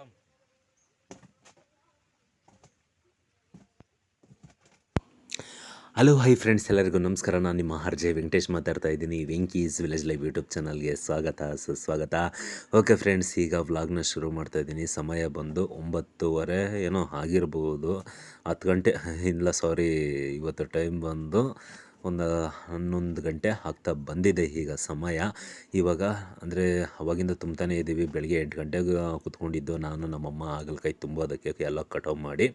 Come. Hello hi friends, ಎಲ್ಲರಿಗೂ ನಮಸ್ಕಾರ. ನಾನು ನಿಮ್ಮ ಆರ್.ಜೆ ವೆಂಕಟೇಶ್ ಮಾತಾಡ್ತಾ ಇದ್ದೀನಿ. ವೆಂಕೀಸ್ ವಿಲೇಜ್ ಲೈವ್ ಯೂಟ್ಯೂಬ್ ಚಾನಲ್ಗೆ ಸ್ವಾಗತ ಸುಸ್ವಾಗತ. ಓಕೆ ಫ್ರೆಂಡ್ಸ್, ಈಗ ವ್ಲಾಗ್ನ ಶುರು ಮಾಡ್ತಾ ಇದ್ದೀನಿ. ಸಮಯ ಬಂದು 9:30 ಏನೋ ಆಗಿರ್ಬೋದು, 10 ಗಂಟೆ ಇಲ್ಲ ಸಾರಿ, ಇವತ್ತು ಟೈಮ್ ಬಂದು ಒಂದು 11 ಗಂಟೆ ಆಗ್ತಾ ಬಂದಿದೆ ಈಗ ಸಮಯ. ಇವಾಗ ಅಂದರೆ ಅವಾಗಿಂದ ತುಂಬ್ತಾನೇ ಇದ್ದೀವಿ. ಬೆಳಗ್ಗೆ 8 ಗಂಟೆಗೆ ಕೂತ್ಕೊಂಡಿದ್ದು ನಾನು, ನಮ್ಮಮ್ಮ ಹಾಗಲಕಾಯಿ ತುಂಬೋದಕ್ಕೆ ಎಲ್ಲ ಕಟಾವು ಮಾಡಿ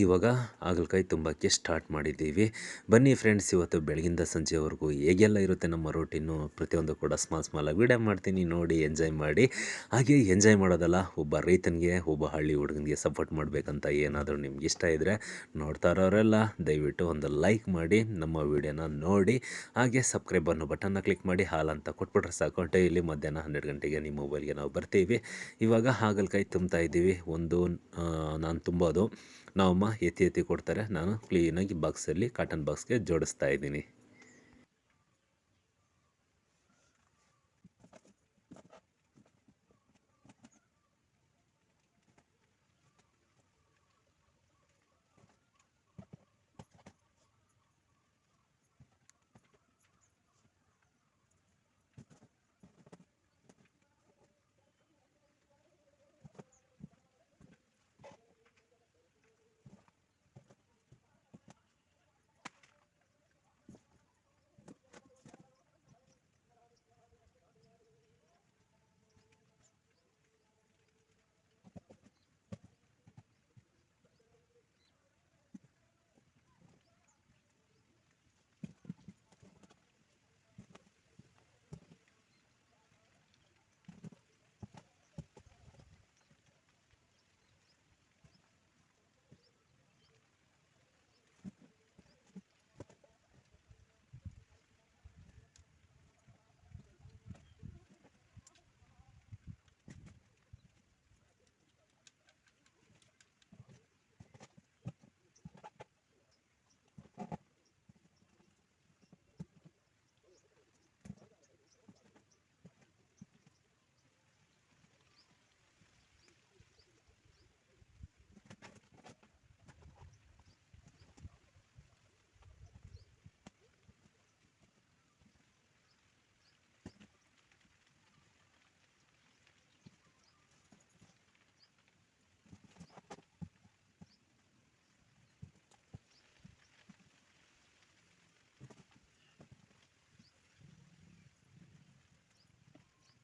ಇವಾಗ ಹಾಗಲಕಾಯಿ ತುಂಬಕ್ಕೆ ಸ್ಟಾರ್ಟ್ ಮಾಡಿದ್ದೀವಿ. ಬನ್ನಿ ಫ್ರೆಂಡ್ಸ್, ಇವತ್ತು ಬೆಳಗಿಂದ ಸಂಜೆವರೆಗೂ ಹೇಗೆಲ್ಲ ಇರುತ್ತೆ ನಮ್ಮ ರೂಟೀನು, ಪ್ರತಿಯೊಂದು ಕೂಡ ಸ್ಮಾಲಾಗಿ ವೀಡಿಯೋ ಮಾಡ್ತೀನಿ, ನೋಡಿ ಎಂಜಾಯ್ ಮಾಡಿ. ಹಾಗೆ ಎಂಜಾಯ್ ಮಾಡೋದಲ್ಲ, ಒಬ್ಬ ರೈತನಿಗೆ, ಒಬ್ಬ ಹಳ್ಳಿ ಹುಡುಗನಿಗೆ ಸಪೋರ್ಟ್ ಮಾಡಬೇಕಂತ ಏನಾದರೂ ನಿಮ್ಗೆ ಇಷ್ಟ ಇದ್ದರೆ ನೋಡ್ತಾ ಇರೋರೆಲ್ಲ ದಯವಿಟ್ಟು ಒಂದು ಲೈಕ್ ಮಾಡಿ, ನಮ್ಮ ವೀಡಿಯೋನ ನೋಡಿ. ಹಾಗೆ ಸಬ್ಸ್ಕ್ರೈಬ್ ಅನ್ನೋ ಬಟನ್ನ ಕ್ಲಿಕ್ ಮಾಡಿ ಹಾಲ್ ಅಂತ ಕೊಟ್ಬಿಟ್ರೆ ಸಾಕು. ಡೈಲಿ ಮಧ್ಯಾಹ್ನ 12 ಗಂಟೆಗೆ ನಿಮ್ಮ ಮೊಬೈಲ್ಗೆ ನಾವು ಬರ್ತೀವಿ. ಇವಾಗ ಹಾಗಲಕಾಯಿ ತುಂಬ್ತಾ ಇದ್ದೀವಿ. ನಾನು ತುಂಬೋದು, ನಮ್ಮಮ್ಮ ಎತ್ತಿ ಕೊಡ್ತಾರೆ, ನಾನು ಕ್ಲೀನಾಗಿ ಬಾಕ್ಸಲ್ಲಿ ಕಾಟನ್ ಬಾಕ್ಸ್ಗೆ ಜೋಡಿಸ್ತಾ ಇದ್ದೀನಿ.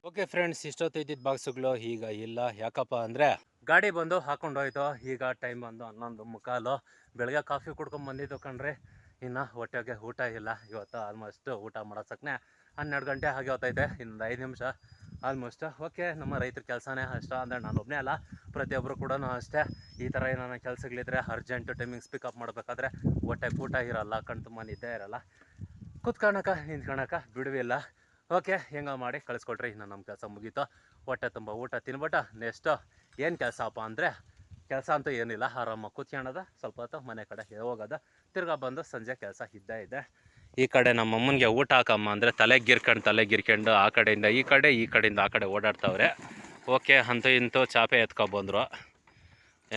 ಓಕೆ ಫ್ರೆಂಡ್ಸ್, ಇಷ್ಟೊತ್ತು ಇದ್ದಿದ್ದು ಬಾಕ್ಸುಗಳು ಈಗ ಇಲ್ಲ. ಯಾಕಪ್ಪ ಅಂದರೆ ಗಾಡಿ ಬಂದು ಹಾಕೊಂಡೋಯ್ತು. ಈಗ ಟೈಮ್ ಬಂದು 11:15. ಬೆಳಗ್ಗೆ ಕಾಫಿ ಕುಡ್ಕೊಂಡು ಬಂದಿದ್ದು ಕಣ್ರಿ. ಇನ್ನು ಹೊಟ್ಟೆಗೆ ಊಟ ಇಲ್ಲ. ಇವತ್ತು ಆಲ್ಮೋಸ್ಟ್ ಊಟ ಮಾಡೋಸಕ್ಕನೆ 12 ಗಂಟೆ ಆಗಿ ಹೋಗ್ತೈತೆ. ಇನ್ನೊಂದು 5 ನಿಮಿಷ ಆಲ್ಮೋಸ್ಟ್. ಓಕೆ, ನಮ್ಮ ರೈತರ ಕೆಲಸನೇ ಅಷ್ಟ ಅಂದರೆ ನಾನು ಒಬ್ಬನೇ ಅಲ್ಲ, ಪ್ರತಿಯೊಬ್ಬರು ಕೂಡ ಅಷ್ಟೇ. ಈ ಥರ ಏನಾರ ಕೆಲಸಗಳಿದ್ರೆ ಅರ್ಜೆಂಟು ಟೈಮಿಂಗ್ಸ್ ಪಿಕಪ್ ಮಾಡಬೇಕಾದ್ರೆ ಹೊಟ್ಟೆಗೆ ಊಟ ಇರೋಲ್ಲ, ಕಣ್ ತುಂಬ ನಿದ್ದೆ ಇರೋಲ್ಲ, ಕುತ್ಕೊಳಕ್ಕೆ ನಿಂತ್ಕೊಳಕ್ಕೆ ಬಿಡುವಿಲ್ಲ. ಓಕೆ, ಹೆಂಗೆ ಮಾಡಿ ಕಳಿಸ್ಕೊಟ್ರಿ. ಇನ್ನು ನಮ್ಮ ಕೆಲಸ ಮುಗೀತು. ಹೊಟ್ಟೆ ತುಂಬ ಊಟ ತಿನ್ಬಿಟ್ಟು ನೆಕ್ಸ್ಟು ಏನು ಕೆಲಸಪ್ಪ ಅಂದರೆ, ಕೆಲಸ ಅಂತೂ ಏನಿಲ್ಲ, ಆರಾಮಾಗಿ ಕೂತ್ಕೊಳ್ಳೋದು, ಸ್ವಲ್ಪ ಹೊತ್ತು ಮನೆ ಕಡೆ ಹೋಗೋದು, ತಿರ್ಗಾ ಬಂದು ಸಂಜೆ ಕೆಲಸ ಇದ್ದೇ ಇದೆ. ಈ ಕಡೆ ನಮ್ಮ ಅಮ್ಮನಿಗೆ ಊಟ ಹಾಕಮ್ಮ ಅಂದರೆ ತಲೆಗಿರ್ಕೊಂಡು ಆ ಕಡೆಯಿಂದ ಈ ಕಡೆಯಿಂದ ಆ ಕಡೆ ಓಡಾಡ್ತಾವ್ರೆ. ಓಕೆ, ಅಂತೂ ಇಂತೂ ಚಾಪೆ ಎತ್ಕೊಬಂದರು.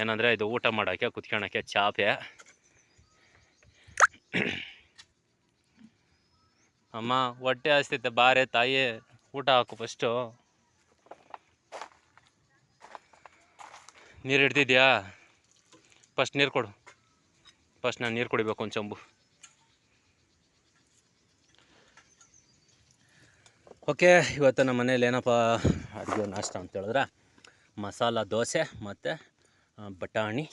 ಏನಂದರೆ ಇದು ಊಟ ಮಾಡೋಕ್ಕೆ ಕುತ್ಕೊಳ್ಳೋಕ್ಕೆ ಚಾಪೆ. ಅಮ್ಮ ಹೊಟ್ಟೆ ಹಸ್ತೈತೆ, ಬಾರೆ ತಾಯಿ ಊಟ ಹಾಕು ಫಸ್ಟು. ನೀರು ಹಿಡ್ದಿದ್ಯಾ? ಫಸ್ಟ್ ನೀರು ಕೊಡು. ಫಸ್ಟ್ ನಾನು ನೀರು ಕುಡಿಬೇಕು ಒಂದು ಚಂಬು. ಓಕೆ, ಇವತ್ತು ನಮ್ಮ ಮನೇಲಿ ಏನಪ್ಪ ಅಡುಗೆ ನಾಷ್ಟ ಅಂತ ಹೇಳಿದ್ರೆ ಮಸಾಲ ದೋಸೆ ಮತ್ತು ಬಟಾಣಿ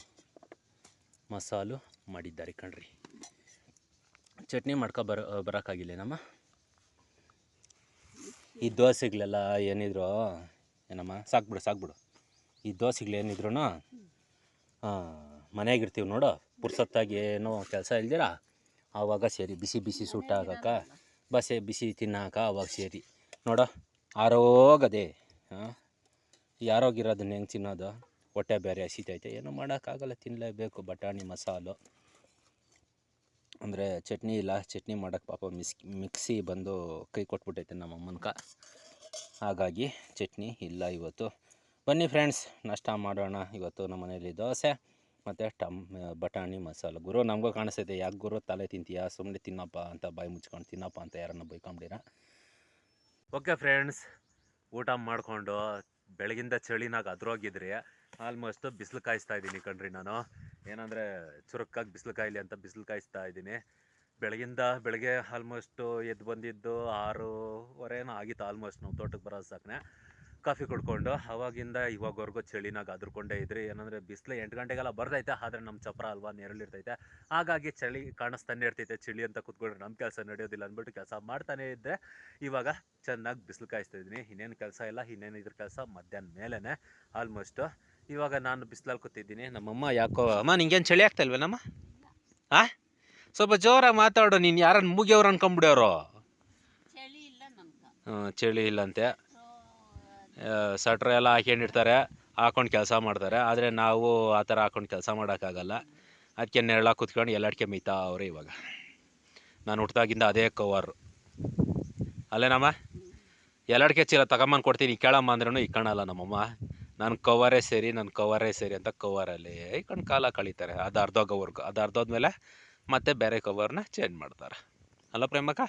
ಮಸಾಲು ಮಾಡಿದ್ದಾರೆ ಕಣ್ರಿ. ಚಟ್ನಿ ಬರೋಕ್ಕಾಗಿಲ್ಲ ನಮ್ಮ ಈ ದೋಸೆಗಳೆಲ್ಲ ಏನಿದ್ರು ಏನಮ್ಮ ಸಾಕ್ಬಿಡು. ಈ ದೋಸೆಗಳೇನಿದ್ರು ಮನೆಯಾಗಿರ್ತೀವಿ ನೋಡು, ಪುರ್ಸೊತ್ತಾಗಿ ಏನೋ ಕೆಲಸ ಇಲ್ದಿರ ಆವಾಗ ಸೇರಿ ಬಿಸಿ ಸುಟ್ಟಾಕಕ್ಕೆ, ಬಿಸಿ ತಿನ್ನಾಕ ಅವಾಗ ಸೇರಿ ನೋಡೋ ಆರೋಗದೆ. ಈ ಆರೋಗಿರೋದನ್ನ ಹೆಂಗೆ ತಿನ್ನೋದು? ಹೊಟ್ಟೆ ಬೇರೆ ಹಸಿತೈತೆ, ಏನೂ ಮಾಡೋಕ್ಕಾಗಲ್ಲ, ತಿನ್ನಲೇಬೇಕು. ಬಟಾಣಿ ಮಸಾಲು ಅಂದರೆ ಚಟ್ನಿ ಇಲ್ಲ, ಚಟ್ನಿ ಮಾಡೋಕ್ಕೆ ಪಾಪ ಮಿಕ್ಸಿ ಬಂದು ಕೈ ಕೊಟ್ಬಿಟ್ಟೈತೆ ನಮ್ಮ ಅಮ್ಮನ್ಕ. ಹಾಗಾಗಿ ಚಟ್ನಿ ಇಲ್ಲ ಇವತ್ತು. ಬನ್ನಿ ಫ್ರೆಂಡ್ಸ್, ನಾಷ್ಟ ಮಾಡೋಣ. ಇವತ್ತು ನಮ್ಮ ಮನೇಲಿ ದೋಸೆ ಮತ್ತು ಬಟಾಣಿ ಮಸಾಲ. ಗುರು ನಮಗೂ ಕಾಣಿಸ್ತೈತೆ, ಯಾಕೆ ಗುರು ತಲೆ ತಿಂತೀಯಾ, ಸುಮ್ಮನೆ ತಿನ್ನಪ್ಪ ಅಂತ ಬಾಯಿ ಮುಚ್ಕೊಂಡು ತಿನ್ನಪ್ಪ ಅಂತ ಯಾರನ್ನ ಬೈಕೊಂಬಿಡಿರ. ಓಕೆ ಫ್ರೆಂಡ್ಸ್, ಊಟ ಮಾಡಿಕೊಂಡು ಬೆಳಗಿಂದ ಚಳಿನಾಗ ಅದ್ರೋಗಿದ್ರಿ. ಆಲ್ಮೋಸ್ಟ್ ಬಿಸಿಲು ಕಾಯಿಸ್ತಾ ಇದ್ದೀನಿ ಕಣ್ರಿ. ನಾನು ಏನಂದರೆ ಚುರುಕಾಗಿ ಬಿಸಿಲು ಕಾಯಿಲಿ ಅಂತ ಬಿಸಿಲು ಕಾಯಿಸ್ತಾ ಇದ್ದೀನಿ. ಬೆಳಗ್ಗೆ ಆಲ್ಮೋಸ್ಟು ಎದ್ದು ಬಂದಿದ್ದು 6:15 ಆಗಿತ್ತು. ಆಲ್ಮೋಸ್ಟ್ ನಾವು ತೋಟಕ್ಕೆ ಬರೋ ಸಾಕನೆ ಕಾಫಿ ಕುಡ್ಕೊಂಡು ಅವಾಗಿಂದ ಇವಾಗವರೆಗೂ ಚಳಿನಾಗ ಅದ್ರಕೊಂಡೇ ಇದ್ರಿ. ಏನಂದರೆ ಬಿಸಿಲು 8 ಗಂಟೆಗೆಲ್ಲ ಬರ್ತೈತೆ, ಆದರೆ ನಮ್ಮ ಚಪ್ರ ಅಲ್ವಾ ನೆರಳಿರ್ತೈತೆ, ಹಾಗಾಗಿ ಚಳಿ ಕಾಣಿಸ್ತಾನೆ ಇರ್ತೈತೆ. ಚಳಿ ಅಂತ ಕೂತ್ಕೊಂಡ್ರೆ ನಮ್ಮ ಕೆಲಸ ನಡೆಯೋದಿಲ್ಲ ಅಂದ್ಬಿಟ್ಟು ಕೆಲಸ ಮಾಡ್ತಾನೇ ಇದ್ದೆ. ಇವಾಗ ಚೆನ್ನಾಗಿ ಬಿಸಿಲು ಕಾಯಿಸ್ತಾ ಇದ್ದೀನಿ. ಇನ್ನೇನು ಕೆಲಸ ಇಲ್ಲ, ಇನ್ನೇನು ಇದ್ರ ಕೆಲಸ ಮಧ್ಯಾಹ್ನ ಮೇಲೇ ಆಲ್ಮೋಸ್ಟು. ಇವಾಗ ನಾನು ಬಿಸಿಲಲ್ಲಿ ಕೂತಿದ್ದೀನಿ. ನಮ್ಮಮ್ಮ ಯಾಕೋ, ಅಮ್ಮ ನಿಂಗೇನು ಚಳಿ ಆಗ್ತಾ ಇಲ್ವೇನಮ್ಮ? ಸ್ವಲ್ಪ ಜೋರಾಗಿ ಮಾತಾಡು, ನೀನು ಯಾರನ್ನ ಮೂಗಿಯವ್ರು ಅನ್ಕೊಂಬಿಡ್ಯವ್ರು. ಚಳಿ ಇಲ್ಲಂತೆ, ಸ್ವೆಟ್ರ್ ಎಲ್ಲ ಹಾಕೊಂಡಿರ್ತಾರೆ, ಹಾಕೊಂಡು ಕೆಲಸ ಮಾಡ್ತಾರೆ. ಆದರೆ ನಾವು ಆ ಥರ ಹಾಕೊಂಡು ಕೆಲಸ ಮಾಡೋಕ್ಕಾಗಲ್ಲ. ಅದಕ್ಕೆ ನೆರಳಾಗಿ ಕೂತ್ಕೊಂಡು ಎಲ್ಲಡಿಕೆ ಮೇಯ್ತಾ ಅವ್ರೆ. ಇವಾಗ ನಾನು ಹುಟ್ಟಿದಾಗಿಂದ ಅದೇ ಕವರು ಅಲ್ಲೇನಮ್ಮ. ಎಲ್ಲಡಿಕೆ ಚೀಲ ತಗೊಂಬಂದು ಕೊಡ್ತೀನಿ ಕೇಳಮ್ಮ ಅಂದ್ರೂ ಇಕ್ಕಣಲ್ಲ ನಮ್ಮಮ್ಮ. ನನ್ನ ಕವರೇ ಸೇರಿ ಅಂತ ಕವರಲ್ಲಿ ಇಕ್ಕೊಂಡು ಕಾಲ ಕಳೀತಾರೆ. ಅದು ಅರ್ಧೋಗೋವರೆಗೂ. ಅದು ಅರ್ಧೋದ್ಮೇಲೆ ಮತ್ತೆ ಬೇರೆ ಕವರ್ನ ಚೇಂಜ್ ಮಾಡ್ತಾರೆ ಅಲ್ಲ ಪ್ರೇಮಕ್ಕ?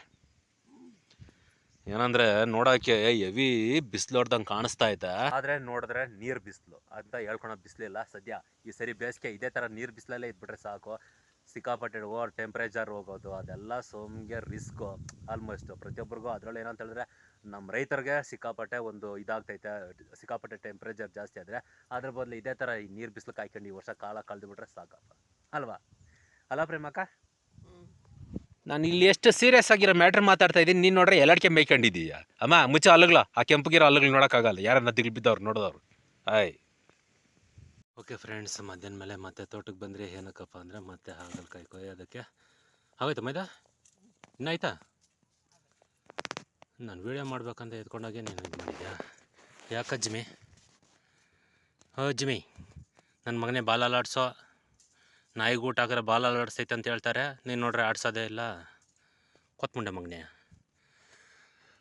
ಏನಂದ್ರೆ ನೋಡೋಕ್ಕೆ ಹೆವಿ ಬಿಸಿಲು ಹೊಡ್ದಂಗೆ ಕಾಣಿಸ್ತಾ ಐತೆ, ಆದರೆ ನೋಡಿದ್ರೆ ನೀರು ಬಿಸಿಲು ಅಂತ ಹೇಳ್ಕೊಳೋದು ಬಿಸಿಲಿಲ್ಲ ಸದ್ಯ. ಈ ಸರಿ ಬೇಸಿಗೆ ಇದೇ ಥರ ನೀರು ಬಿಸಿಲಲ್ಲೇ ಇದ್ಬಿಟ್ರೆ ಸಾಕು. ಸಿಕ್ಕಾಪಟ್ಟೆ ಟೆಂಪ್ರೇಚರ್ ಹೋಗೋದು ಅದೆಲ್ಲ ಸೋಮ್ಗೆ ರಿಸ್ಕು ಆಲ್ಮೋಸ್ಟ್ ಪ್ರತಿಯೊಬ್ಬರಿಗೂ. ಅದರಲ್ಲಿ ಏನಂತ ಹೇಳಿದ್ರೆ ನಮ್ಮ ರೈತರಿಗೆ ಸಿಕ್ಕಾಪಟ್ಟೆ ಒಂದು ಇದಾಗ್ತೈತೆ. ಸಿಕ್ಕಾಪಟ್ಟೆ ಟೆಂಪ್ರೇಚರ್ ಜಾಸ್ತಿ ಆದರೆ ಅದ್ರ ಬದಲು ಇದೇ ಥರ ಈ ನೀರು ಬಿಸಿಲು ಕಾಯ್ಕೊಂಡು ಈ ವರ್ಷ ಕಾಲ ಕಳೆದುಬಿಟ್ರೆ ಸಾಕಪ್ಪ ಅಲ್ವಾ? ಅಲ್ಲ ಪ್ರೇಮಕ್ಕ? ನಾನು ಇಲ್ಲಿ ಎಷ್ಟು ಸೀರಿಯಸ್ ಆಗಿರೋ ಮ್ಯಾಟ್ರ್ ಮಾತಾಡ್ತಾ ಇದ್ದೀನಿ, ನೀನು ನೋಡ್ರೆ ಎಲ್ಲಡಿಕೆ ಮೇಯ್ಕೊಂಡಿದ್ದೀಯ. ಅಮ್ಮ ಮುಚ್ಚ ಅಲ್ಲಗ್ಲ, ಆ ಕೆಂಪಗಿರೋ ಅಲ್ಲಗಳು ನೋಡೋಕ್ಕಾಗಲ್ಲ, ಯಾರನ್ನ ದಿಲ್ ಬಿದ್ದವ್ರು ನೋಡಿದವ್ರು. ಆಯ್ ಓಕೆ ಫ್ರೆಂಡ್ಸ್, ಮಧ್ಯಾಹ್ನ ಮೇಲೆ ಮತ್ತೆ ತೋಟಕ್ಕೆ ಬಂದರೆ ಏನಕ್ಕಪ್ಪ ಅಂದರೆ ಮತ್ತೆ ಹಾಗಲಕಾಯಿ ಕೊಯ್ಯೋದಕ್ಕೆ. ಆಗೋಯ್ತಾ ಮೈದಾ? ಇನ್ನಾಯ್ತಾ? ನಾನು ವೀಡಿಯೋ ಮಾಡ್ಬೇಕಂತ ಎತ್ಕೊಂಡಾಗೆ ನೀನು ಇದು ಮಾಡಿದ್ಯಾ? ಯಾಕೆ ಅಜ್ಮಿ? ಅಜ್ಮಿ ನನ್ನ ಮಗನೇ ಬಾಲ್ ಅಲ್ಲಾಡ್ಸೋ. ನಾಯಿಗೆ ಊಟ ಹಾಕಿದ್ರೆ ಬಾಲ್ ಅಲ್ಲಾಡ್ಸೈತೆ ಅಂತ ಹೇಳ್ತಾರೆ, ನೀನು ನೋಡ್ರೆ ಆಡ್ಸೋದೇ ಇಲ್ಲ. ಕೊತ್ಮುಂಡೆ ಮಗನೇ.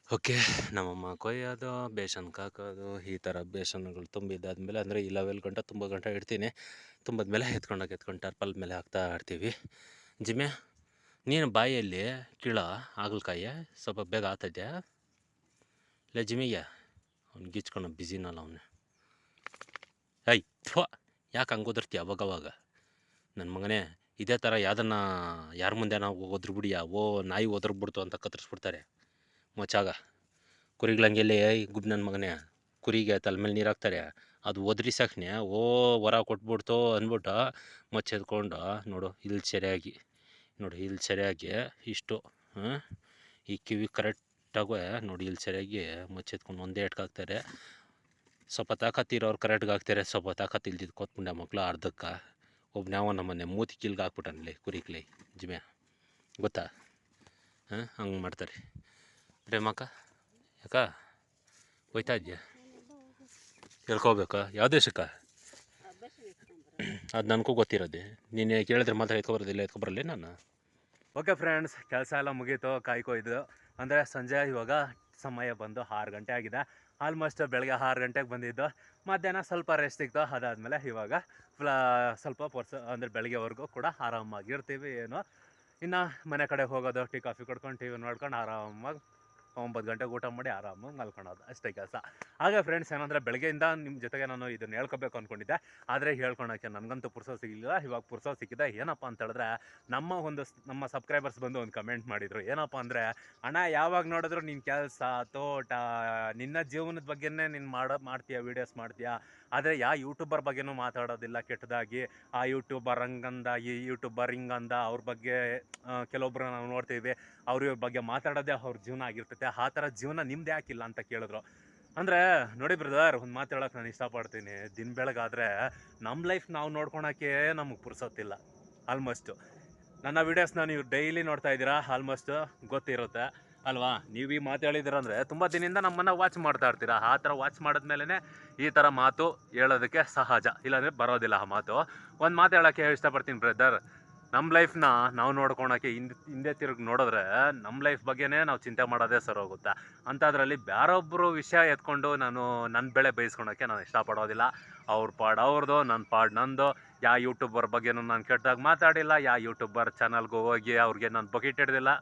ಓಕೆ, ನಮ್ಮಮ್ಮ ಕೊಯ್ಯೋದು, ಬೇಸನ್ಗೆ ಹಾಕೋದು, ಈ ಥರ ಬೇಸನ್ಗಳು ತುಂಬಿದ್ದಾದ್ಮೇಲೆ ಅಂದರೆ ಈ ಲೆವೆಲ್ ಗಂಟ ಇಡ್ತೀನಿ. ತುಂಬಿದ್ಮೇಲೆ ಎತ್ಕೊಂಡು ಟರ್ಪಲ್ ಮೇಲೆ ಹಾಕ್ತಾ ಇರ್ತೀವಿ. ಜಿಮ್ಮೆ ನೀನು ಬಾಯಲ್ಲಿ ಕೀಳೋ ಹಾಗಲಕಾಯಿ ಸ್ವಲ್ಪ ಬೇಗ ಆಗ್ತೈತೆ. ಇಲ್ಲ ಜಿಮ್ಮಿಗೆ ಅವ್ನು ಗೀಚ್ಕೊಂಡು ಬಿಸಿನಲ್ಲ ಅವನು. ಯಾಕೆ ಹಂಗೆ ಓದಿರ್ತೀಯ ಅವಾಗವಾಗ ನನ್ನ ಮಗನೇ? ಇದೇ ಥರ ಯಾರ ಮುಂದೆ ನಾವು ಒದ್ರ ಬಿಡಿಯಾ, ನಾಯಿ ಒದ್ರಬಿಡ್ತು ಅಂತ ಕತ್ತರಿಸ್ಬಿಡ್ತಾರೆ ಮೊಚಾಗ. ಕುರಿಗಳಂಗೆಲ್ಲಿ ಗುಬ್ ನನ್ನ ಮಗನೇ, ಕುರಿಗೆ ತಲೆ ಮೇಲೆ ನೀರು ಹಾಕ್ತಾರೆ, ಅದು ಒದ್ರಿ ಸಾಕ್ನೆ ಹೊರ ಕೊಟ್ಬಿಡ್ತು ಅಂದ್ಬಿಟ್ಟು ಮೊಚ್ಚೆದ್ಕೊಂಡು ನೋಡು ಇಲ್ಲಿ ಸರಿಯಾಗಿ ಇಷ್ಟು ಈ ಕಿವಿ ಕರೆಕ್ಟಾಗೂ ನೋಡಿ ಇಲ್ಲಿ ಸರಿಯಾಗಿ ಮೊಚ್ಚೆದ್ಕೊಂಡು ಒಂದೇ ಎಟ್ಕಾಕ್ತಾರೆ. ಸ್ವಲ್ಪ ತಾಕತ್ತಿರೋರು ಕರೆಕ್ಟ್ಗೆ ಹಾಕ್ತಾರೆ, ಸ್ವಲ್ಪ ತಾಕತ್ತು ಇಲ್ದಿದ್ದು ಕೊತ್ಮುಂಡೆ ಮಕ್ಕಳು ಅರ್ಧಕ್ಕೆ. ಒಬ್ಬ ನಮ್ಮನೆ ಮೂತಿ ಕಿಲ್ಗೆ ಹಾಕ್ಬಿಟ್ಟನಲ್ಲಿ ಕುರಿಕ್ಲೈ ಜಿಮ್ಯಾ, ಗೊತ್ತಾ? ಹಂಗೆ ಮಾಡ್ತಾರೆ. ಪ್ರೇಮಕ್ಕ ಯಾಕ ಹೋಯ್ತಾ ಇದೆಯಾ? ಹೇಳ್ಕೋಬೇಕಾ? ಯಾವ ದೇಶಕ್ಕ? ಅದು ನನಗೂ ಗೊತ್ತಿರೋದೆ. ನೀನು ಕೇಳಿದ್ರೆ ಮಾತ್ರ ಎತ್ಕೊಬರೋದಿಲ್ಲ, ಎತ್ಕೊಬರಲ್ಲ ನಾನು. ಓಕೆ ಫ್ರೆಂಡ್ಸ್, ಕೆಲಸ ಎಲ್ಲ ಮುಗೀತು. ಕಾಯ್ಕೊಯ್ದು ಅಂದರೆ ಸಂಜೆ ಇವಾಗ ಸಮಯ ಬಂದು 6 ಗಂಟೆ ಆಗಿದೆ. ಆಲ್ಮೋಸ್ಟ್ ಬೆಳಗ್ಗೆ 6 ಗಂಟೆಗೆ ಬಂದಿದ್ದು. ಮಧ್ಯಾಹ್ನ ಸ್ವಲ್ಪ ರೆಸ್ಟ್ ಸಿಗ್ತು. ಅದಾದಮೇಲೆ ಇವಾಗ ಸ್ವಲ್ಪ ಅಂದರೆ ಬೆಳಗ್ಗೆವರೆಗೂ ಕೂಡ ಆರಾಮಾಗಿರ್ತೀವಿ. ಏನೋ ಇನ್ನು ಮನೆ ಕಡೆ ಹೋಗೋದು, ಟೀ ಕಾಫಿ ಕುಡ್ಕೊಂಡು ಟಿ ವಿ ನೋಡ್ಕೊಂಡು ಆರಾಮಾಗಿ 9 ಗಂಟೆಗೆ ಊಟ ಮಾಡಿ ಆರಾಮಾಗಿ ಮಲ್ಕೊಳೋದು, ಅಷ್ಟೇ ಕೆಲಸ. ಹಾಗೆ ಫ್ರೆಂಡ್ಸ್, ಏನಂದರೆ ಬೆಳಗ್ಗೆಯಿಂದ ನಿಮ್ಮ ಜೊತೆಗೆ ನಾನು ಇದನ್ನು ಹೇಳ್ಕೊಬೇಕು ಅಂದ್ಕೊಂಡಿದ್ದೆ, ಆದರೆ ಹೇಳ್ಕೊಳಕ್ಕೆ ನನಗಂತೂ ಪುರ್ಸೋದು ಸಿಗಲಿಲ್ಲ. ಇವಾಗ ಪುರ್ಸೋದು ಸಿಕ್ಕಿದೆ. ಏನಪ್ಪ ಅಂತ ಹೇಳಿದ್ರೆ ನಮ್ಮ ಸಬ್ಸ್ಕ್ರೈಬರ್ಸ್ ಬಂದು ಒಂದು ಕಮೆಂಟ್ ಮಾಡಿದರು. ಏನಪ್ಪ ಅಂದರೆ, ಅಣ್ಣ ಯಾವಾಗ ನೋಡಿದ್ರು ನಿನ್ನ ಕೆಲಸ, ತೋಟ, ನಿನ್ನ ಜೀವನದ ಬಗ್ಗೆನೇ ನೀನು ಮಾಡ್ತೀಯ, ವೀಡಿಯೋಸ್ ಮಾಡ್ತೀಯಾ, ಆದರೆ ಯಾವ ಯೂಟ್ಯೂಬರ್ ಬಗ್ಗೆನೂ ಮಾತಾಡೋದಿಲ್ಲ ಕೆಟ್ಟದಾಗಿ. ಆ ಯೂಟ್ಯೂಬರ್ ಹಂಗಂದ, ಈ ಯೂಟ್ಯೂಬರ್ ಹಿಂಗಂದ, ಅವ್ರ ಬಗ್ಗೆ ಕೆಲವೊಬ್ಬರು ನಾವು ನೋಡ್ತೀವಿ, ಅವ್ರ ಬಗ್ಗೆ ಮಾತಾಡೋದೇ ಅವ್ರ ಜೀವನ ಆಗಿರ್ತೈತೆ. ಆ ಥರ ಜೀವನ ನಿಮ್ದು ಯಾಕಿಲ್ಲ ಅಂತ ಕೇಳಿದ್ರು. ಅಂದರೆ ನೋಡಿ ಬ್ರದರ್, ಒಂದು ಮಾತು ಹೇಳೋಕೆ ನಾನು ಇಷ್ಟಪಡ್ತೀನಿ. ದಿನ ಬೆಳಗಾದರೆ ನಮ್ಮ ಲೈಫ್ ನಾವು ನೋಡ್ಕೊಳಕ್ಕೆ ನಮಗೆ ಪುರ್ಸೋತಿಲ್ಲ. ಆಲ್ಮೋಸ್ಟು ನನ್ನ ವೀಡಿಯೋಸ್ನ ನೀವು ಡೈಲಿ ನೋಡ್ತಾ ಇದ್ದೀರಾ, ಆಲ್ಮೋಸ್ಟ್ ಗೊತ್ತಿರುತ್ತೆ ಅಲ್ವಾ? ನೀವು ಈ ಮಾತು ಹೇಳಿದ್ದೀರಂದರೆ ತುಂಬ ದಿನದಿಂದ ನಮ್ಮನ್ನು ವಾಚ್ ಮಾಡ್ತಾ ಇರ್ತೀರಾ. ಆ ಥರ ವಾಚ್ ಮಾಡಿದ್ಮೇಲೆ ಈ ಥರ ಮಾತು ಹೇಳೋದಕ್ಕೆ ಸಹಜ, ಇಲ್ಲಾಂದರೆ ಬರೋದಿಲ್ಲ ಆ ಮಾತು. ಒಂದು ಮಾತು ಹೇಳೋಕ್ಕೆ ಇಷ್ಟಪಡ್ತೀನಿ ಬ್ರದರ್. ನಮ್ಮ ಲೈಫ್ನ ನಾವು ನೋಡ್ಕೊಳಕ್ಕೆ ಹಿಂದೆ ತಿರುಗಿ ನೋಡಿದ್ರೆ ನಮ್ಮ ಲೈಫ್ ಬಗ್ಗೆನೇ ನಾವು ಚಿಂತೆ ಮಾಡೋದೇ ಸರೋಗುತ್ತೆ. ಅಂಥದ್ರಲ್ಲಿ ಬೇರೊಬ್ಬರು ವಿಷಯ ಎತ್ಕೊಂಡು ನಾನು ನನ್ನ ಬೆಳೆ ಬಯಸ್ಕೊಳಕ್ಕೆ ನಾನು ಇಷ್ಟಪಡೋದಿಲ್ಲ. ಅವ್ರ ಪಾಡು ಅವ್ರದ್ದು, ನನ್ನ ಪಾಡು ನಂದು. ಯಾವ ಯೂಟ್ಯೂಬರ್ ಬಗ್ಗೆನೂ ನಾನು ಕೆಟ್ಟದಾಗಿ ಮಾತಾಡಿಲ್ಲ. ಯಾವ ಯೂಟ್ಯೂಬರ್ ಚಾನಲ್ಗೂ ಹೋಗಿ ಅವ್ರಿಗೆ ನಾನು ಬಕೆಟ್ ಹಿಡ್ದಿಲ್ಲ.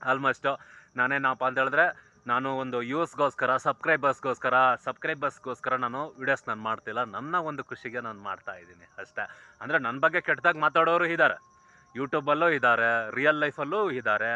ಆಲ್ಮೋಸ್ಟು ನಾನೇನಪ್ಪ ಅಂತ ಹೇಳಿದ್ರೆ, ನಾನು ಒಂದು ವ್ಯೂಸ್ಗೋಸ್ಕರ, ಸಬ್ಸ್ಕ್ರೈಬರ್ಸ್ಗೋಸ್ಕರ ನಾನು ವೀಡಿಯೋಸ್ ನಾನು ಮಾಡ್ತಿಲ್ಲ. ನನ್ನ ಒಂದು ಖುಷಿಗೆ ನಾನು ಮಾಡ್ತಾ ಇದ್ದೀನಿ ಅಷ್ಟೇ. ಅಂದರೆ ನನ್ನ ಬಗ್ಗೆ ಕೆಟ್ಟದಾಗಿ ಮಾತಾಡೋರು ಇದ್ದಾರೆ, ಯೂಟ್ಯೂಬಲ್ಲೂ ಇದ್ದಾರೆ, ರಿಯಲ್ ಲೈಫಲ್ಲೂ ಇದ್ದಾರೆ.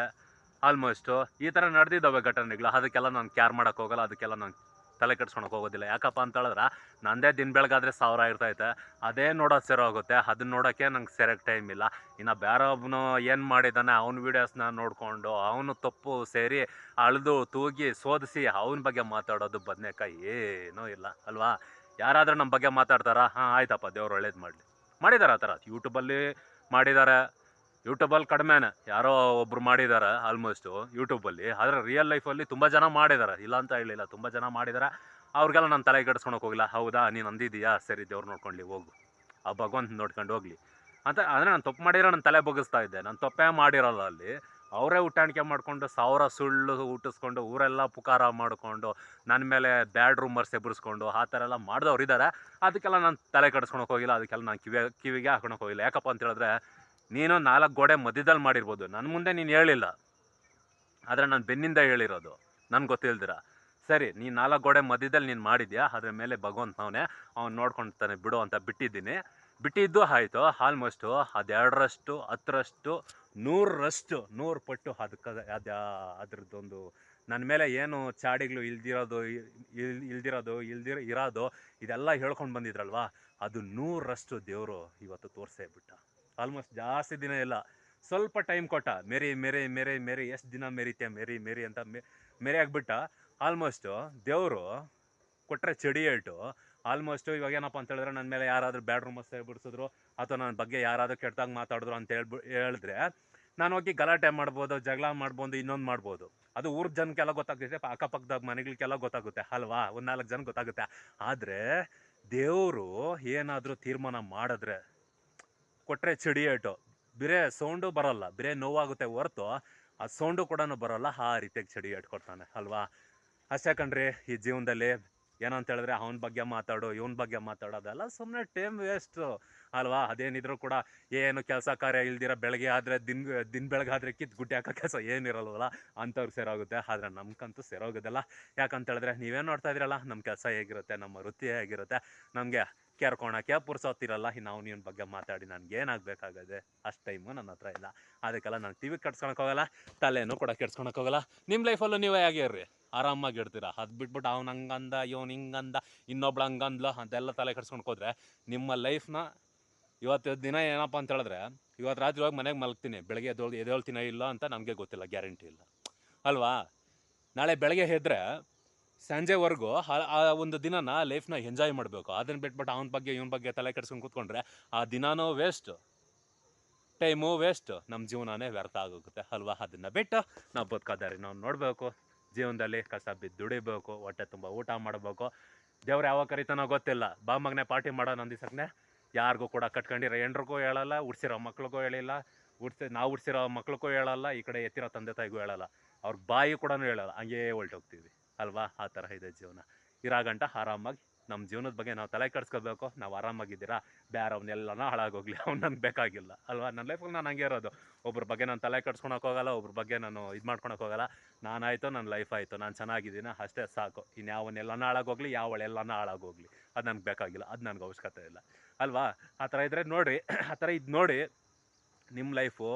ಆಲ್ಮೋಸ್ಟು ಈ ಥರ ನಡೆದಿದ್ದಾವೆ ಘಟನೆಗಳು. ಅದಕ್ಕೆಲ್ಲ ನಾನು ಕೇರ್ ಮಾಡೋಕ್ಕೆ ಹೋಗಲ್ಲ, ಅದಕ್ಕೆಲ್ಲ ನಾನು ತಲೆ ಕೆಡ್ಸ್ಕೊಳಕ್ಕೆ ಹೋಗೋದಿಲ್ಲ. ಯಾಕಪ್ಪ ಅಂತ ಹೇಳಿದ್ರೆ ನಂದೇ ದಿನ ಬೆಳಗಾದ್ರೆ 1000 ಇರ್ತೈತೆ, ಅದೇ ನೋಡೋದು ಸರಿ ಹೋಗುತ್ತೆ. ಅದನ್ನ ನೋಡೋಕ್ಕೆ ನಂಗೆ ಸರಿಯಾಗಿ ಟೈಮ್ ಇಲ್ಲ. ಇನ್ನು ಬೇರೆ ಒಬ್ಬನು ಏನು ಮಾಡಿದ್ದಾನೆ ಅವ್ನ ವೀಡಿಯೋಸ್ನ ನೋಡಿಕೊಂಡು ಅವನು ತಪ್ಪು ಸೇರಿ ಅಳೆದು ತೂಗಿ ಶೋಧಿಸಿ ಅವನ ಬಗ್ಗೆ ಮಾತಾಡೋದು ಬದನೇಕಾಯಿ ಏನೂ ಇಲ್ಲ ಅಲ್ವಾ. ಯಾರಾದರೂ ನಮ್ಮ ಬಗ್ಗೆ ಮಾತಾಡ್ತಾರಾ? ಹಾಂ ಆಯ್ತಪ್ಪ, ದೇವ್ರು ಒಳ್ಳೇದು ಮಾಡಿದ್ದಾರೆ. ಆ ಥರ ಯೂಟ್ಯೂಬಲ್ಲಿ ಮಾಡಿದ್ದಾರೆ. ಯೂಟ್ಯೂಬಲ್ಲಿ ಕಡಿಮೆನೇ, ಯಾರೋ ಒಬ್ರು ಮಾಡಿದ್ದಾರೆ ಆಲ್ಮೋಸ್ಟು ಯೂಟ್ಯೂಬಲ್ಲಿ. ಆದರೆ ರಿಯಲ್ ಲೈಫಲ್ಲಿ ತುಂಬ ಜನ ಮಾಡಿದ್ದಾರೆ, ಇಲ್ಲ ಅಂತ ಹೇಳಿಲ್ಲ, ತುಂಬ ಜನ ಮಾಡಿದ್ದಾರೆ. ಅವ್ರಿಗೆಲ್ಲ ನಾನು ತಲೆ ಕೆಡಿಸ್ಕೊಳಕ್ಕೆ ಹೋಗಿಲ್ಲ. ಹೌದಾ, ನೀನು ಅಂದಿದ್ದೀಯಾ, ಸರಿ ದೇವ್ರು ನೋಡ್ಕೊಳ್ಳಿ ಹೋಗು, ಆ ಭಗವಂತ ನೋಡ್ಕೊಂಡು ಹೋಗಲಿ ಅಂತ. ಅಂದರೆ ನಾನು ತಪ್ಪು ಮಾಡಿರೋ ನಾನು ತಲೆ ಬಗ್ಗಿಸ್ತಾ ಇದ್ದೆ. ನಾನು ತಪ್ಪೇ ಮಾಡಿರೋಲ್ಲ ಅಲ್ಲಿ. ಅವರೇ ಹುಟ್ಟಾಣಿಕೆ ಮಾಡಿಕೊಂಡು 1000 ಸುಳ್ಳು ಹುಟ್ಟಿಸ್ಕೊಂಡು ಊರೆಲ್ಲ ಪುಕಾರ ಮಾಡಿಕೊಂಡು ನನ್ನ ಮೇಲೆ ಬ್ಯಾಡ್ ರೂಮರ್ಸ್ ಎಬ್ಬರಿಸ್ಕೊಂಡು ಆ ಥರ ಎಲ್ಲ ಮಾಡಿದವ್ರು ಇದ್ದಾರೆ. ಅದಕ್ಕೆಲ್ಲ ನಾನು ತಲೆ ಕೆಡಿಸ್ಕೊಳಕ್ಕೆ ಹೋಗಿಲ್ಲ, ಅದಕ್ಕೆಲ್ಲ ನಾನು ಕಿವಿಗೆ ಹಾಕೊಳಕ್ಕೆ ಹೋಗಿಲ್ಲ. ಯಾಕಪ್ಪ ಅಂತ ಹೇಳಿದ್ರೆ, ನೀನು 4 ಗೋಡೆ ಮಧ್ಯದಲ್ಲಿ ಮಾಡಿರ್ಬೋದು, ನನ್ನ ಮುಂದೆ ನೀನು ಹೇಳಿಲ್ಲ, ಆದರೆ ನಾನು ಬೆನ್ನಿಂದ ಹೇಳಿರೋದು ನನಗೆ ಗೊತ್ತಿಲ್ದಿರ. ಸರಿ, ನೀನು 4 ಗೋಡೆ ಮಧ್ಯದಲ್ಲಿ ನೀನು ಮಾಡಿದ್ಯಾ, ಅದ್ರ ಮೇಲೆ ಭಗವಂತನವನೇ ಅವ್ನು ನೋಡ್ಕೊಳ್ತಾನೆ ಬಿಡು ಅಂತ ಬಿಟ್ಟಿದ್ದು ಆಯಿತು. ಆಲ್ಮೋಸ್ಟು ಅದು 2ರಷ್ಟು 10ರಷ್ಟು 100 ಪಟ್ಟು ಅದಕ್ಕೆ ಅದ್ರದ್ದೊಂದು ನನ್ನ ಮೇಲೆ ಏನು ಚಾಡಿಗಳು ಇರೋದು ಇದೆಲ್ಲ ಹೇಳ್ಕೊಂಡು ಬಂದಿದ್ರಲ್ವಾ, ಅದು 100ರಷ್ಟು ದೇವರು ಇವತ್ತು ತೋರಿಸೇ ಬಿಟ್ಟ. ಆಲ್ಮೋಸ್ಟ್ ಜಾಸ್ತಿ ದಿನ ಇಲ್ಲ, ಸ್ವಲ್ಪ ಟೈಮ್ ಕೊಟ್ಟ. ಮೇರಿ ಎಷ್ಟು ದಿನ ಮೆರಿತೀಯ ಮೇರಿ ಅಂತ ಮೇರಿ ಆಗಿಬಿಟ್ಟ. ಆಲ್ಮೋಸ್ಟು ದೇವರು ಕೊಟ್ಟರೆ ಚಡಿ ಏಟು. ಆಲ್ಮೋಸ್ಟು ಇವಾಗ ಏನಪ್ಪ ಅಂತ ಹೇಳಿದ್ರೆ, ನನ್ನ ಮೇಲೆ ಯಾರಾದರೂ ಬ್ಯಾಡ್ ರೂಮರ್ಸ್ ಬಿಡಿಸಿದ್ರು ಅಥವಾ ನನ್ನ ಬಗ್ಗೆ ಯಾರಾದರೂ ಕೆಟ್ಟದಾಗಿ ಮಾತಾಡಿದ್ರು ಅಂತ ಹೇಳಿದ್ರೆ ನಾನು ಹೋಗಿ ಗಲಾಟೆ ಮಾಡ್ಬೋದು, ಜಗಳ ಮಾಡ್ಬೋದು, ಇನ್ನೊಂದು ಮಾಡ್ಬೋದು. ಅದು ಊರ ಜನಕ್ಕೆಲ್ಲ ಗೊತ್ತಾಗುತ್ತೆ, ಅಕ್ಕಪಕ್ಕದ ಮನೆಗಳಿಗೆಲ್ಲ ಗೊತ್ತಾಗುತ್ತೆ ಅಲ್ವಾ, ಒಂದು 4 ಜನ ಗೊತ್ತಾಗುತ್ತೆ. ಆದರೆ ದೇವರು ಏನಾದರೂ ತೀರ್ಮಾನ ಮಾಡಿದ್ರೆ ಕೊಟ್ಟರೆ ಚಡಿ ಏಟು. ಬೇರೆ ಸೌಂಡು ಬರೋಲ್ಲ, ಬೇರೆ ನೋವಾಗುತ್ತೆ ಹೊರತು ಆ ಸೌಂಡು ಕೂಡ ಬರೋಲ್ಲ. ಆ ರೀತಿಯಾಗಿ ಚಡಿ ಏಟು ಕೊಡ್ತಾನೆ ಅಲ್ವಾ. ಅಷ್ಟೇ ಕಣ್ರಿ ಈ ಜೀವನದಲ್ಲಿ. ಏನಂತ ಹೇಳಿದ್ರೆ, ಅವನ ಬಗ್ಗೆ ಮಾತಾಡು, ಇವನ ಬಗ್ಗೆ ಮಾತಾಡೋದೆಲ್ಲ ಸುಮ್ಮನೆ ಟೈಮ್ ವೇಸ್ಟು ಅಲ್ವಾ. ಅದೇನಿದ್ರು ಕೂಡ ಏನು ಕೆಲಸ ಕಾರ್ಯ ಇಲ್ದಿರ ಬೆಳಗ್ಗೆ ಆದರೆ ದಿನ ಬೆಳಗಾದರೆ ಗುಡ್ಡೆ ಹಾಕೋ ಕೆಲಸ ಏನಿರಲ್ವಲ್ಲ, ಅಂಥವ್ರು ಸೇರೋಗುತ್ತೆ. ಆದರೆ ನಮ್ಗಂತೂ ಸೇರೋಗೋದಿಲ್ಲ. ಯಾಕಂತ ಹೇಳಿದ್ರೆ, ನೀವೇನು ನೋಡ್ತಾ ಇದ್ದೀರಲ್ಲ, ನಮ್ಮ ಕೆಲಸ ಹೇಗಿರುತ್ತೆ, ನಮ್ಮ ವೃತ್ತಿ ಹೇಗಿರುತ್ತೆ, ನಮಗೆ ಕೇರ್ಕೊಳಕ್ಕೆ ಪುರ್ಸೊತ್ತಿರಲ್ಲ. ನಾವು ಇವನ ಬಗ್ಗೆ ಮಾತಾಡಿ ನನಗೇನಾಗಬೇಕಾಗದೆ ಅಷ್ಟು ಟೈಮು ನನ್ನ ಹತ್ರ ಇಲ್ಲ. ಅದಕ್ಕೆಲ್ಲ ನಾನು ಟಿವಿ ಕೆಡ್ಸ್ಕೊಳಕ್ಕೆ ಹೋಗಲ್ಲ, ತಲೆನೂ ಕೂಡ ಕೆಡ್ಸ್ಕೊಳಕ್ಕೆ ಹೋಗಲ್ಲ. ನಿಮ್ಮ ಲೈಫಲ್ಲೂ ನೀವೇ ಹೇಗಿರ್ರಿ, ಆರಾಮಾಗಿ ಇರ್ತೀರ. ಅದು ಬಿಟ್ಬಿಟ್ಟು ಅವ್ನು ಹಂಗಂದ, ಇವನು ಹಿಂಗಂದ, ಇನ್ನೊಬ್ಳು ಹಂಗಂದ್ಲು ಅಂತೆಲ್ಲ ತಲೆ ಕೆಡ್ಸ್ಕೊಳಕ್ಕೆ ಹೋದ್ರೆ ನಿಮ್ಮ ಲೈಫ್ನ ಇವತ್ತು ದಿನ ಏನಪ್ಪ ಅಂತ ಹೇಳಿದ್ರೆ, ಇವತ್ತು ರಾತ್ರಿ ಹೋಗಿ ಮನೆಗೆ ಮಲಗ್ತೀನಿ, ಬೆಳಗ್ಗೆ ಎದ್ದೇಳ್ತೀನೋ ಇಲ್ಲ ಅಂತ ನಮಗೆ ಗೊತ್ತಿಲ್ಲ, ಗ್ಯಾರಂಟಿ ಇಲ್ಲ ಅಲ್ವಾ. ನಾಳೆ ಬೆಳಗ್ಗೆ ಎದ್ದರೆ ಸಂಜೆವರೆಗೂ ಆ ಒಂದು ದಿನನ ಲೈಫ್ನ ಎಂಜಾಯ್ ಮಾಡಬೇಕು. ಅದನ್ನು ಬಿಟ್ಬಿಟ್ಟು ಅವನ ಬಗ್ಗೆ ಇವನ ಬಗ್ಗೆ ತಲೆ ಕೆಡ್ಸ್ಕೊಂಡು ಕೂತ್ಕೊಂಡ್ರೆ ಆ ದಿನಾನೂ ವೇಸ್ಟು, ಟೈಮು ವೇಸ್ಟು, ನಮ್ಮ ಜೀವನನೇ ವ್ಯರ್ಥ ಆಗೋಗುತ್ತೆ ಅಲ್ವಾ. ಅದನ್ನು ಬಿಟ್ಟು ನಾವು ಬದುಕೋದಾರಿ ನಾವು ನೋಡಬೇಕು. ಜೀವನದಲ್ಲಿ ಕಷ್ಟ ಬಿದ್ದು ದುಡಿಬೇಕು, ಹೊಟ್ಟೆ ತುಂಬ ಊಟ ಮಾಡಬೇಕು. ದೇವ್ರು ಯಾವಾಗ ಕರಿತಾನೋ ಗೊತ್ತಿಲ್ಲ. ಬಾ ಮಗನೇ ಪಾರ್ಟಿ ಮಾಡೋಣ ಅಂದಿಸಕ್ಕನೆ ಯಾರಿಗೂ ಕೂಡ ಕಟ್ಕೊಂಡಿರೋ ಹೆಂಡ್ರಿಗೂ ಹೇಳಲ್ಲ, ಉಡ್ಸಿರೋ ಮಕ್ಳಿಗೂ ಹೇಳಿಲ್ಲ, ನಾವು ಉಡ್ಸಿರೋ ಮಕ್ಳಿಗೂ ಹೇಳಲ್ಲ, ಈ ಕಡೆ ಎತ್ತಿರೋ ತಂದೆ ತಾಯಿಗೂ ಹೇಳಲ್ಲ, ಅವ್ರ ಬಾಯಿ ಕೂಡ ಹೇಳಲ್ಲ, ಹಂಗೇ ಹೊಲ್ಟೋಗ್ತೀವಿ ಅಲ್ವಾ. ಆ ಥರ ಇದೆ ಜೀವನ. ಇರಾಗಂಟ ಆರಾಮಾಗಿ ನಮ್ಮ ಜೀವನದ ಬಗ್ಗೆ ನಾವು ತಲೆ ಕೆಡ್ಸ್ಕೋಬೇಕು. ನಾವು ಆರಾಮಾಗಿದ್ದೀರಾ, ಬೇರೆಯವನ್ನೆಲ್ಲನೂ ಹಾಳಾಗೋಗ್ಲಿ, ಅವ್ನು ನನಗೆ ಬೇಕಾಗಿಲ್ಲ ಅಲ್ವಾ. ನನ್ನ ಲೈಫಲ್ಲಿ ನಾನು ಹಂಗೆ ಇರೋದು. ಒಬ್ರ ಬಗ್ಗೆ ನಾನು ತಲೆ ಕೆಡ್ಸ್ಕೊಳಕ್ಕೆ ಹೋಗಲ್ಲ, ಒಬ್ರ ಬಗ್ಗೆ ನಾನು ಇದು ಮಾಡ್ಕೊಳಕ್ಕೆ ಹೋಗಲ್ಲ. ನಾನಾಯಿತು, ನನ್ನ ಲೈಫ್ ಆಯಿತು, ನಾನು ಚೆನ್ನಾಗಿದ್ದೀನಿ ಅಷ್ಟೇ ಸಾಕು. ಇನ್ಯಾವನ್ನೆಲ್ಲನೂ ಹಾಳಾಗೋಗ್ಲಿ, ಯಾವಳೆಲ್ಲನೂ ಹಾಳಾಗೋಗ್ಲಿ, ಅದು ನನಗೆ ಬೇಕಾಗಿಲ್ಲ, ಅದು ನನಗೆ ಅವಶ್ಯಕತೆ ಇಲ್ಲ ಅಲ್ವಾ. ಆ ಥರ ಇದ್ದರೆ ನೋಡಿರಿ, ಆ ಥರ ಇದು ನೋಡಿ ನಿಮ್ಮ ಲೈಫು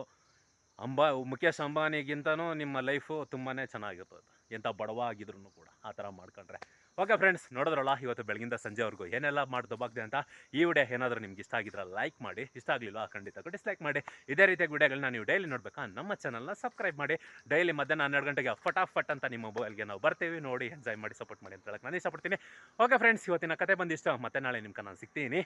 ಮುಖೇಶ್ ಅಂಬಾನಿಗಿಂತನೂ ನಿಮ್ಮ ಲೈಫು ತುಂಬಾ ಚೆನ್ನಾಗಿರ್ತದೆ, ಎಂಥ ಬಡವ ಆಗಿದ್ರು ಕೂಡ ಆ ಥರ ಮಾಡ್ಕೊಂಡ್ರೆ. ಓಕೆ ಫ್ರೆಂಡ್ಸ್, ನೋಡಿದ್ರಲ್ಲ ಇವತ್ತು ಬೆಳಗಿಂದ ಸಂಜೆವರೆಗೂ ಏನೆಲ್ಲ ಮಾಡಿ ದಬ್ಬಾಕ್ದೆ ಅಂತ. ಈ ವಿಡಿಯೋ ಏನಾದರೂ ನಿಮ್ಗೆ ಇಷ್ಟ ಆಗಿದ್ರೆ ಲೈಕ್ ಮಾಡಿ, ಇಷ್ಟ ಆಗಲಿಲ್ಲ ಖಂಡಿತ ಡಿಸ್ಲೈಕ್ ಮಾಡಿ. ಇದೇ ರೀತಿಯಾಗಿ ವಿಡಿಯೋಗಳನ್ನ ನೀವು ಡೈಲಿ ನೋಡ್ಬೇಕಾ, ನಮ್ಮ ಚಾನಲ್ನ ಸಬ್ಸ್ಕ್ರೈಬ್ ಮಾಡಿ. ಡೈಲಿ ಮಧ್ಯಾಹ್ನ 12 ಗಂಟೆಗೆ ಫಟಾಫಟ್ ಅಂತ ನಿಮ್ಮ ಮೊಬೈಲ್ಗೆ ನಾವು ಬರ್ತೀವಿ. ನೋಡಿ ಎಂಜಾಯ್ ಮಾಡಿ, ಸಪೋರ್ಟ್ ಮಾಡಿ ಅಂತ ಹೇಳಕ್ಕೆ ನಾನು ಇಷ್ಟಪಡ್ತೀನಿ. ಓಕೆ ಫ್ರೆಂಡ್ಸ್, ಇವತ್ತಿನ ಕತೆ ಬಂದಿಷ್ಟ. ಮತ್ತೆ ನಾಳೆ ನಿಮ್ಗೆ ನಾನು ಸಿಗ್ತೀನಿ.